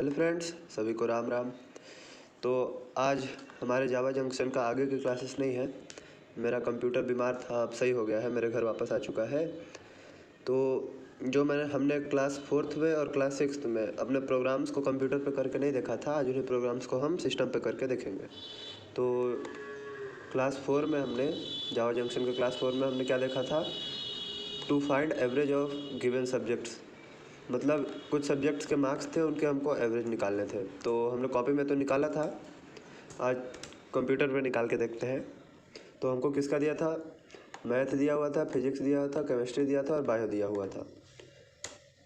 Hello friends, सभी को राम राम। तो आज हमारे जावा जंक्शन का आगे की क्लासेस नहीं है। मेरा कंप्यूटर बीमार था, अब सही हो गया है, मेरे घर वापस आ चुका है। तो जो हमने क्लास 4th में और क्लास 6th में अपने प्रोग्राम्स को कंप्यूटर पे करके नहीं देखा था, आज उन्हीं प्रोग्राम्स को हम सिस्टम पे करके देखेंगे। तो क्लास 4 में हमने जावा जंक्शन के क्लास 4 में हमने क्या देखा था? To find average of given subjects. मतलब कुछ सब्जेक्ट्स के मार्क्स थे, उनके हमको एवरेज निकालने थे। तो हमने कॉपी में तो निकाला था, आज कंप्यूटर पे निकाल के देखते हैं। तो हमको किसका दिया था? मैथ दिया हुआ था, फिजिक्स दिया हुआ था, केमिस्ट्री दिया था और बायो दिया हुआ था।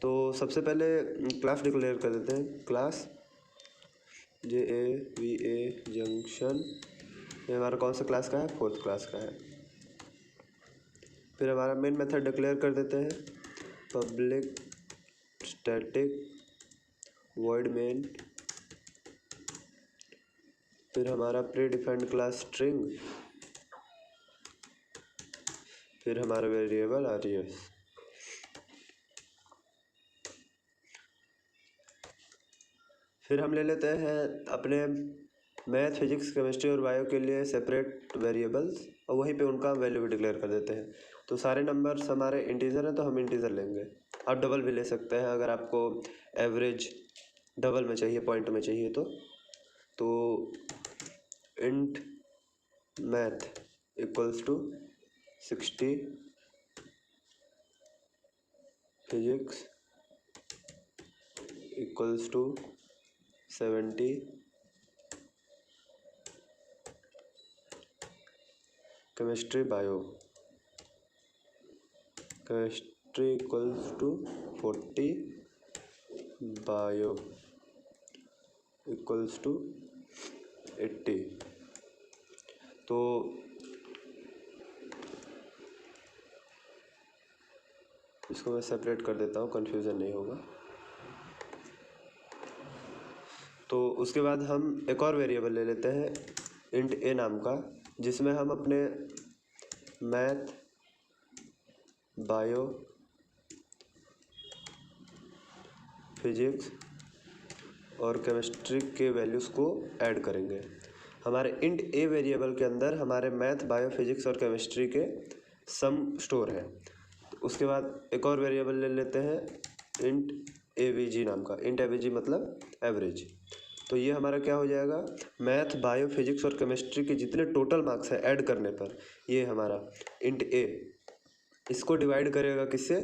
तो सबसे पहले क्लास डिक्लेयर कर देते हैं। क्लास JAVA जंक्शन, ये हमारा कौन सा क्लास का है? 4th क्लास का है। फिर हमारा मेन मेथड डिक्लेयर कर देते हैं, पब्लिक स्टैटिक वॉइड मेन। फिर हमारा प्री डिफाइंड क्लास स्ट्रिंग, फिर हमारा वेरिएबल आरएस। फिर हम ले लेते हैं अपने मैथ, फिजिक्स, केमिस्ट्री और बायो के लिए सेपरेट वेरिएबल्स और वहीं पे उनका वैल्यू भी डिक्लेयर कर देते हैं। तो सारे नंबर्स हमारे इंटीजर हैं, तो हम इंटीजर लेंगे। आप डबल भी ले सकते हैं अगर आपको एवरेज डबल में चाहिए, पॉइंट में चाहिए तो int math equals to 60, physics equals to 70, chemistry equals to 40, bio equals to 80। तो इसको मैं सेपरेट कर देता हूँ, कन्फ्यूज़न नहीं होगा। तो उसके बाद हम एक और वेरिएबल ले लेते हैं इंट ए नाम का, जिसमें हम अपने मैथ, बायो, फिजिक्स और केमिस्ट्री के वैल्यूज़ को ऐड करेंगे। हमारे इंट ए वेरिएबल के अंदर हमारे मैथ, बायो, फिजिक्स और केमिस्ट्री के सम स्टोर है। उसके बाद एक और वेरिएबल ले लेते हैं इंट AVG नाम का। इंट AVG मतलब एवरेज। तो ये हमारा क्या हो जाएगा? मैथ, बायो, फिजिक्स और केमिस्ट्री के जितने टोटल मार्क्स हैं ऐड करने पर, ये हमारा इंट ए इसको डिवाइड करेगा किससे?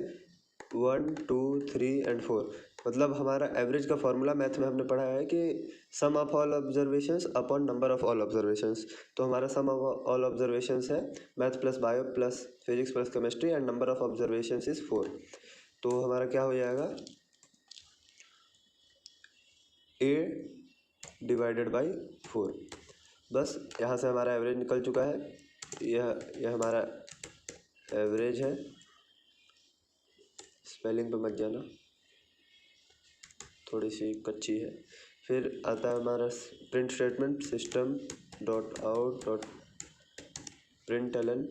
1, 2, 3 एंड 4। मतलब हमारा एवरेज का फॉर्मूला मैथ में हमने पढ़ा है कि sum of all observations upon number of all observations. तो हमारा सम ऑफ ऑल ऑब्जर्वेशंस है math plus bio plus physics plus chemistry and number of observations is 4। तो हमारा क्या हो जाएगा? A divided by 4। बस यहाँ से हमारा एवरेज निकल चुका है। यह हमारा एवरेज है। स्पेलिंग पे मत जाना, थोड़ी सी कच्ची है। फिर आता है हमारा print statement, system dot out dot println.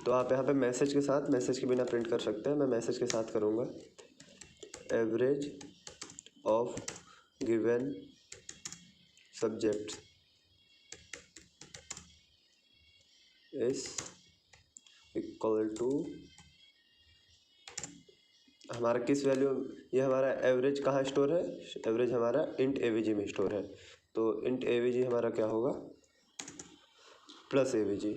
तो आप यहाँ पे मैसेज के साथ, मैसेज के बिना प्रिंट कर सकते हैं, मैं मैसेज के साथ करूँगा। Average of given subject is equal to हमारा किस वैल्यू, ये हमारा एवरेज कहाँ स्टोर है? एवरेज हमारा इंट AVG में स्टोर है। तो इंट AVG हमारा क्या होगा? Plus AVG।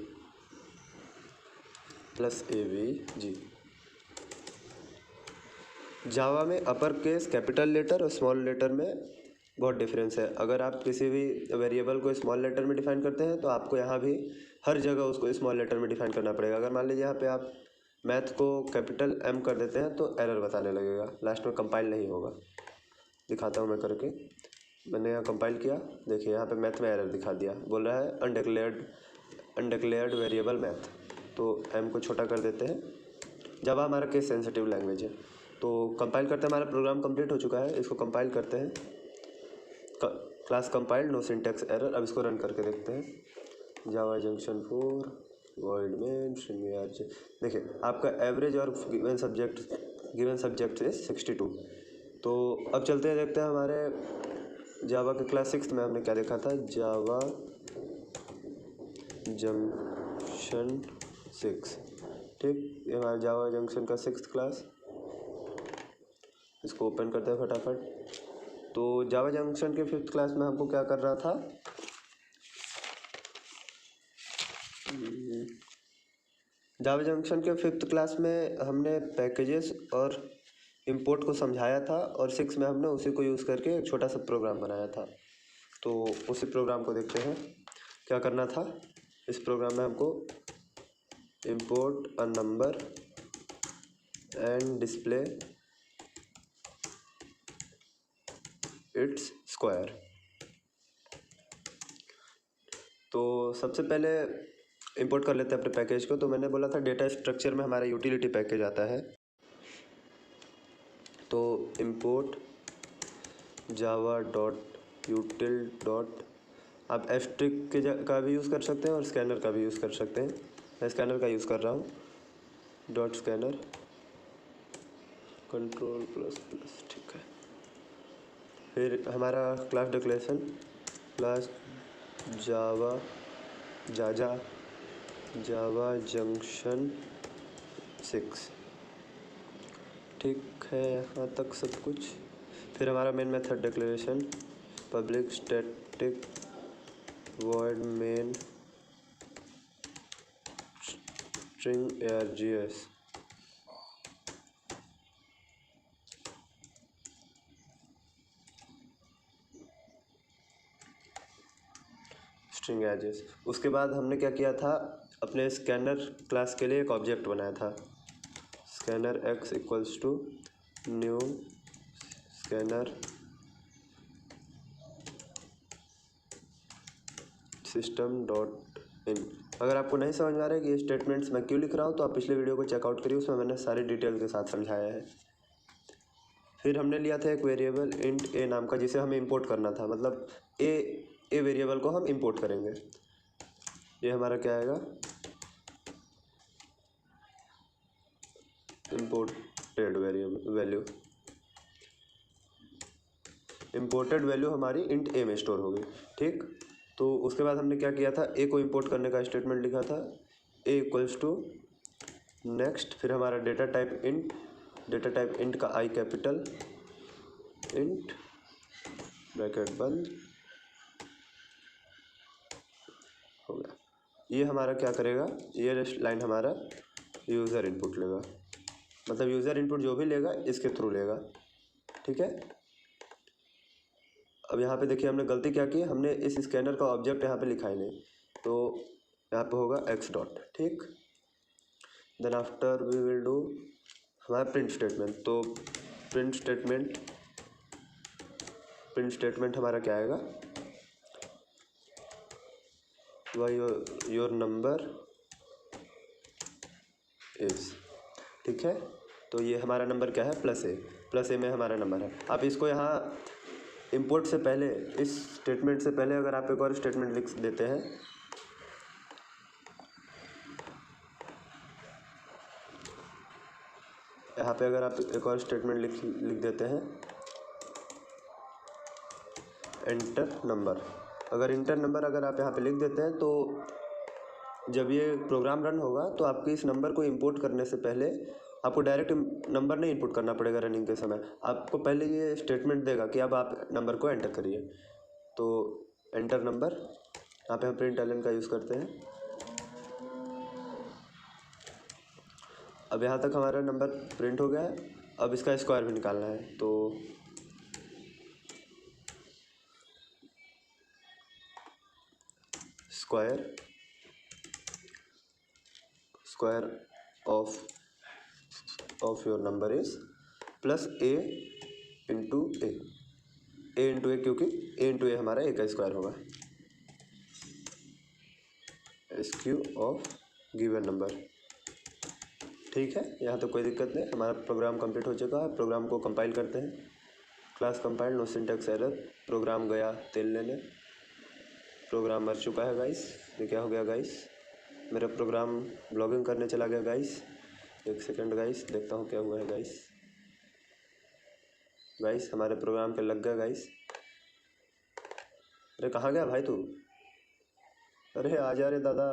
जावा में अपर केस, कैपिटल लेटर और स्मॉल लेटर में बहुत डिफरेंस है। अगर आप किसी भी वेरिएबल को स्मॉल लेटर में डिफाइन करते हैं तो आपको यहाँ भी हर जगह उसको स्मॉल लेटर में डिफाइन करना पड़ेगा। अगर मान लीजिए यहाँ पे आप मैथ को कैपिटल M कर देते हैं तो एरर बताने लगेगा, लास्ट में कंपाइल नहीं होगा। दिखाता हूँ मैं करके। मैंने यहाँ कंपाइल किया, देखिए यहाँ पे मैथ में एरर दिखा दिया, बोल रहा है अनडिक्लेयर्ड वेरिएबल मैथ। तो M को छोटा कर देते हैं। जावा हमारा केस सेंसिटिव लैंग्वेज है। तो कंपाइल करते हैं, हमारा प्रोग्राम कंप्लीट हो चुका है। इसको कंपाइल करते हैं। Class compiled, no syntax error. अब इसको रन करके देखते हैं। Java junction 4 void main string देखिए आपका एवरेज और गिवन सब्जेक्ट इज 62। तो अब चलते हैं, देखते हैं हमारे जावा के क्लास 6 में हमने क्या देखा था। जावा जंक्शन 6, ठीक, ये हमारा जावा जंक्शन का 6th क्लास। इसको ओपन करते हैं फटाफट। तो जावा जंक्शन के 5th क्लास में हमको क्या करना था, जावा जंक्शन के 5th क्लास में हमने पैकेजेस और इंपोर्ट को समझाया था, और 6 में हमने उसी को यूज़ करके एक छोटा सा प्रोग्राम बनाया था। तो उसी प्रोग्राम को देखते हैं क्या करना था। इस प्रोग्राम में हमको import a number and display its square. तो सबसे पहले इंपोर्ट कर लेते हैं अपने पैकेज को। तो मैंने बोला था डेटा स्ट्रक्चर में हमारा यूटिलिटी पैकेज आता है। तो इंपोर्ट जावा डॉट यूटिल डॉट, आप एस्ट्रिक के का भी यूज़ कर सकते हैं और स्कैनर का भी यूज़ कर सकते हैं। मैं स्कैनर का यूज़ कर रहा हूँ। Dot scanner control plus plus, ठीक है। फिर हमारा क्लास डिक्लेरेशन, क्लास जावा जंक्शन 6, ठीक है, यहाँ तक सब कुछ। फिर हमारा main method declaration, public static void main string args। String args। उसके बाद हमने क्या किया था, अपने स्कैनर क्लास के लिए एक ऑब्जेक्ट बनाया था। Scanner x equals to new scanner system dot in. अगर आपको नहीं समझ में आ रहा है कि ये स्टेटमेंट्स मैं क्यों लिख रहा हूँ, तो आप पिछले वीडियो को चेकआउट करिए, उसमें मैंने सारी डिटेल के साथ समझाया है। फिर हमने लिया था एक वेरिएबल इंट ए नाम का, जिसे हमें इंपोर्ट करना था। मतलब ए वेरिएबल को हम इंपोर्ट करेंगे। ये हमारा क्या आएगा, इंपोर्टेड वैल्यू। इंपोर्टेड वैल्यू हमारी इंट ए में स्टोर होगी, ठीक। तो उसके बाद हमने क्या किया था, ए को इंपोर्ट करने का स्टेटमेंट लिखा था, ए इक्वल्स टू नेक्स्ट। फिर हमारा डेटा टाइप इंट का आई कैपिटल, इंट ब्रैकेट बंद हो गया। ये हमारा क्या करेगा, ये लाइन हमारा यूज़र इनपुट लेगा। मतलब यूज़र इनपुट जो भी लेगा इसके थ्रू लेगा, ठीक है। अब यहाँ पे देखिए हमने गलती क्या की, हमने इस स्कैनर का ऑब्जेक्ट यहाँ पे लिखा ही नहीं। तो यहाँ पे होगा एक्स डॉट, ठीक। Then after we will do हमारा प्रिंट स्टेटमेंट। तो प्रिंट स्टेटमेंट हमारा क्या आएगा, वह योर नंबर इज, ठीक है। तो ये हमारा नंबर क्या है, प्लस ए में हमारा नंबर है। आप इसको यहाँ इंपोर्ट से पहले, इस स्टेटमेंट से पहले अगर आप एक और स्टेटमेंट लिख देते हैं, यहाँ पे अगर आप एक और स्टेटमेंट लिख देते हैं, एंटर नंबर। अगर इंटर नंबर अगर आप यहाँ पे लिख देते हैं, तो जब ये प्रोग्राम रन होगा तो आपके इस नंबर को इंपोर्ट करने से पहले आपको डायरेक्ट नंबर नहीं इंपुट करना पड़ेगा। रनिंग के समय आपको पहले ये स्टेटमेंट देगा कि अब आप नंबर को एंटर करिए। तो एंटर नंबर, यहाँ पे हम प्रिंट एलन का यूज़ करते हैं। अब यहाँ तक हमारा नंबर प्रिंट हो गया है। अब इसका स्क्वायर भी निकालना है। तो square of your number is plus A into A, क्योंकि ए इंटू ए हमारा ए का स्क्वायर होगा। स्क्यू ऑफ गिवन नंबर, ठीक है। यहाँ तो कोई दिक्कत नहीं, हमारा प्रोग्राम कंप्लीट हो चुका है। प्रोग्राम को कंपाइल करते हैं। Class compile, no syntax error. Program गया तेल लेने, प्रोग्राम मर चुका है गाइस। ये क्या हो गया गाइस, मेरा प्रोग्राम ब्लॉगिंग करने चला गया गाइस। एक सेकंड गाइस, देखता हूँ क्या हुआ है गाइस। गाइस हमारे प्रोग्राम पे लग गया गाइस। अरे कहाँ गया भाई तू? अरे आ जा रे दादा।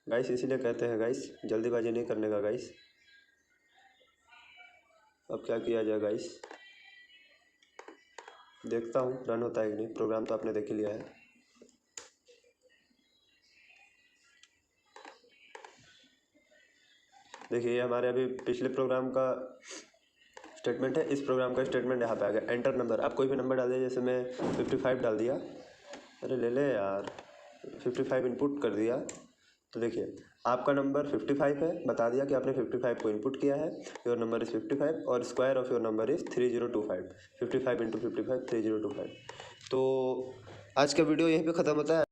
गाइस इसीलिए कहते हैं गाइस, जल्दीबाजी नहीं करने का गाइस। अब क्या किया जाए गाइस, देखता हूँ रन होता है कि नहीं। प्रोग्राम तो आपने देख ही लिया है। देखिए ये हमारे अभी पिछले प्रोग्राम का स्टेटमेंट है, इस प्रोग्राम का स्टेटमेंट यहाँ पे आ गया। एंटर नंबर, आप कोई भी नंबर डाल दिया, जैसे मैं 55 डाल दिया। अरे ले ले यार, 55 इनपुट कर दिया। तो देखिए आपका नंबर 55 है, बता दिया कि आपने 55 को इनपुट किया है। योर नंबर इज़ 55 और square of your number is 3025। 55 × 55 3025। तो आज का वीडियो यहीं पे ख़त्म होता है।